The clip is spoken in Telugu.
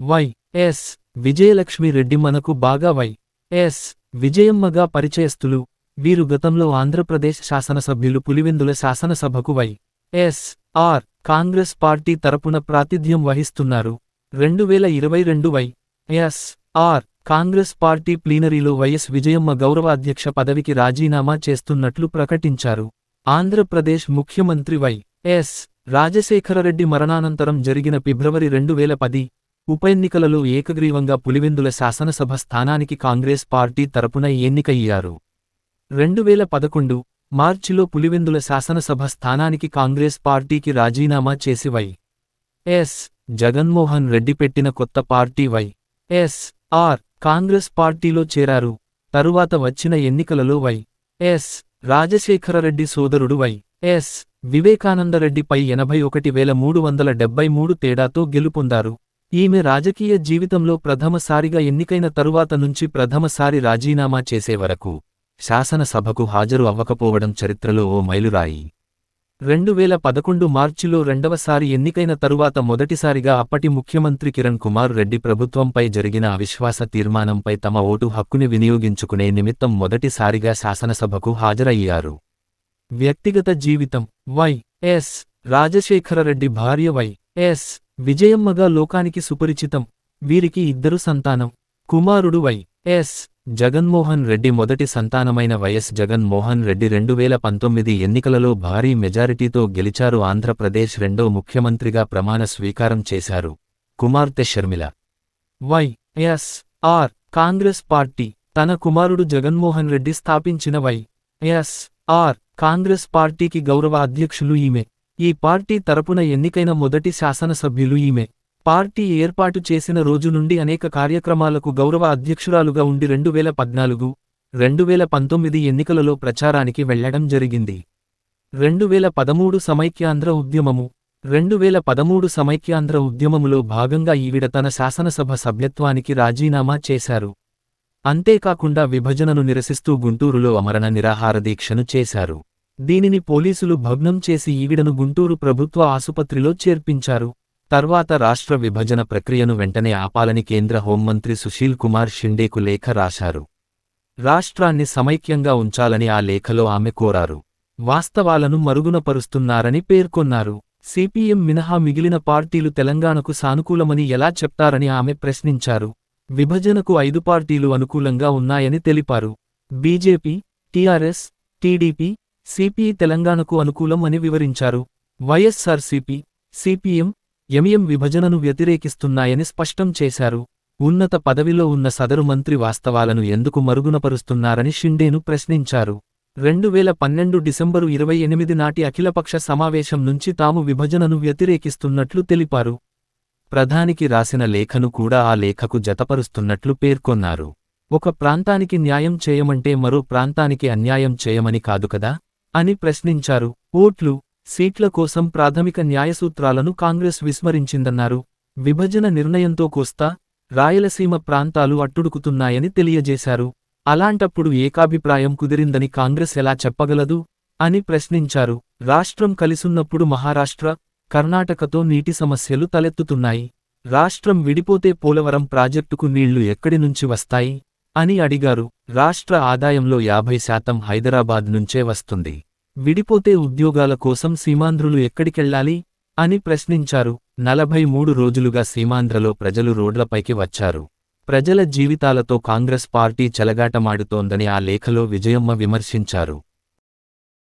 వై.ఎస్. విజయలక్ష్మి రెడ్డి మనకు బాగా వై.ఎస్. విజయమ్మగా పరిచయస్తులు. వీరు గతంలో ఆంధ్రప్రదేశ్ శాసనసభ్యులు పులివెందుల శాసనసభకు వై.ఎస్. ఆర్. కాంగ్రెస్ పార్టీ తరపున ప్రాతిథ్యం వహిస్తున్నారు. 2022 వై.ఎస్. ఆర్. కాంగ్రెస్ పార్టీ ప్లీనరీలో వైఎస్ విజయమ్మ గౌరవాధ్యక్ష పదవికి రాజీనామా చేస్తున్నట్లు ప్రకటించారు. ఆంధ్రప్రదేశ్ ముఖ్యమంత్రి వై.ఎస్. రాజశేఖరరెడ్డి మరణానంతరం జరిగిన ఫిబ్రవరి 2010 ఉప ఎన్నికలలో ఏకగ్రీవంగా పులివెందుల శాసనసభ స్థానానికి కాంగ్రెస్ పార్టీ తరపున ఎన్నికయ్యారు. 2011 మార్చిలో పులివెందుల శాసనసభ స్థానానికి కాంగ్రెస్ పార్టీకి రాజీనామా చేసి వై.ఎస్. జగన్మోహన్ రెడ్డి పెట్టిన కొత్త పార్టీ వై.ఎస్. ఆర్. కాంగ్రెస్ పార్టీలో చేరారు. తరువాత వచ్చిన ఎన్నికలలో వై.ఎస్. రాజశేఖరరెడ్డి సోదరుడు వై.ఎస్. వివేకానందరెడ్డిపై 81,373 తేడాతో గెలుపొందారు. ఈమె రాజకీయ జీవితంలో ప్రథమసారిగా ఎన్నికైన తరువాత నుంచి ప్రథమసారి రాజీనామా చేసే వరకు శాసనసభకు హాజరు అవ్వకపోవడం చరిత్రలో ఓ మైలురాయి. 2011 మార్చిలో రెండవసారి ఎన్నికైన తరువాత మొదటిసారిగా అప్పటి ముఖ్యమంత్రి కిరణ్ కుమార్ రెడ్డి ప్రభుత్వంపై జరిగిన అవిశ్వాస తీర్మానంపై తమ ఓటు హక్కుని వినియోగించుకునే నిమిత్తం మొదటిసారిగా శాసనసభకు హాజరయ్యారు. వ్యక్తిగత జీవితం. వై.ఎస్. రాజశేఖరరెడ్డి భార్య వై.ఎస్. విజయమ్మగా లోకానికి సుపరిచితం. వీరికి ఇద్దరు సంతానం. కుమారుడు వై.ఎస్. జగన్మోహన్ రెడ్డి మొదటి సంతానమైన వైఎస్ జగన్మోహన్ రెడ్డి 2019 ఎన్నికలలో భారీ మెజారిటీతో గెలిచారు. ఆంధ్రప్రదేశ్ రెండో ముఖ్యమంత్రిగా ప్రమాణ స్వీకారం చేశారు. కుమార్తె షర్మిల. వై.ఎస్. ఆర్. కాంగ్రెస్ పార్టీ తన కుమారుడు జగన్మోహన్ రెడ్డి స్థాపించిన వై.ఎస్. ఆర్. కాంగ్రెస్ పార్టీకి గౌరవ అధ్యక్షులు ఈమె. ఈ పార్టీ తరపున ఎన్నికైన మొదటి శాసనసభ్యులు ఈమె. పార్టీ ఏర్పాటు చేసిన రోజు నుండి అనేక కార్యక్రమాలకు గౌరవ అధ్యక్షురాలుగా ఉండి 2014, 2019 ఎన్నికలలో ప్రచారానికి వెళ్లడం జరిగింది. 2013 సమైక్యాంధ్ర ఉద్యమము. 2013 సమైక్యాంధ్ర ఉద్యమములో భాగంగా ఈవిడ తన శాసనసభ సభ్యత్వానికి రాజీనామా చేశారు. అంతేకాకుండా విభజనను నిరసిస్తూ గుంటూరులో ఆమరణ నిరాహారదీక్షను చేశారు. దీనిని పోలీసులు భగ్నం చేసి ఈవిడను గుంటూరు ప్రభుత్వ ఆసుపత్రిలో చేర్పించారు. తర్వాత రాష్ట్ర విభజన ప్రక్రియను వెంటనే ఆపాలని కేంద్ర హోంమంత్రి సుశీల్ కుమార్ షిండేకు లేఖ రాశారు. రాష్ట్రాన్ని సమైక్యంగా ఉంచాలని ఆ లేఖలో ఆమె కోరారు. వాస్తవాలను మరుగునపరుస్తున్నారని పేర్కొన్నారు. సిపిఎం మినహా మిగిలిన పార్టీలు తెలంగాణకు సానుకూలమని ఎలా చెప్తారని ఆమె ప్రశ్నించారు. విభజనకు 5 పార్టీలు అనుకూలంగా ఉన్నాయని తెలిపారు. బీజేపీ, టీఆర్ఎస్, టీడీపీ, సిపిఐ తెలంగాణకు అనుకూలం అని వివరించారు. వైఎస్సార్సీపీ, సిపిఎం, ఎంఎం విభజనను వ్యతిరేకిస్తున్నాయని స్పష్టం చేశారు. ఉన్నత పదవిలో ఉన్న సదరు మంత్రి వాస్తవాలను ఎందుకు మరుగునపరుస్తున్నారని షిండేను ప్రశ్నించారు. 2012 డిసెంబరు 28 నాటి అఖిలపక్ష సమావేశం నుంచి తాము విభజనను వ్యతిరేకిస్తున్నట్లు తెలిపారు. ప్రధానికి రాసిన లేఖను కూడా ఆ లేఖకు జతపరుస్తున్నట్లు పేర్కొన్నారు. ఒక ప్రాంతానికి న్యాయం చేయమంటే మరో ప్రాంతానికి అన్యాయం చేయమని కాదు కదా అని ప్రశ్నించారు. ఓట్లు, సీట్ల కోసం ప్రాథమిక న్యాయసూత్రాలను కాంగ్రెస్ విస్మరించిందన్నారు. విభజన నిర్ణయంతో కోస్తా, రాయలసీమ ప్రాంతాలు అట్టుడుకుతున్నాయని తెలియజేశారు. అలాంటప్పుడు ఏకాభిప్రాయం కుదిరిందని కాంగ్రెస్ ఎలా చెప్పగలదు అని ప్రశ్నించారు. రాష్ట్రం కలిసున్నప్పుడు మహారాష్ట్ర, కర్ణాటకతో నీటి సమస్యలు తలెత్తుతున్నాయి. రాష్ట్రం విడిపోతే పోలవరం ప్రాజెక్టుకు నీళ్లు ఎక్కడి నుంచి వస్తాయి అని అడిగారు. రాష్ట్ర ఆదాయంలో 50% హైదరాబాద్ నుంచే వస్తుంది. విడిపోతే ఉద్యోగాల కోసం సీమాంధ్రులు ఎక్కడికెళ్లాలి అని ప్రశ్నించారు. 43 రోజులుగా సీమాంధ్రలో ప్రజలు రోడ్లపైకి వచ్చారు. ప్రజల జీవితాలతో కాంగ్రెస్ పార్టీ చెలగాటమాడుతోందని ఆ లేఖలో విజయమ్మ విమర్శించారు.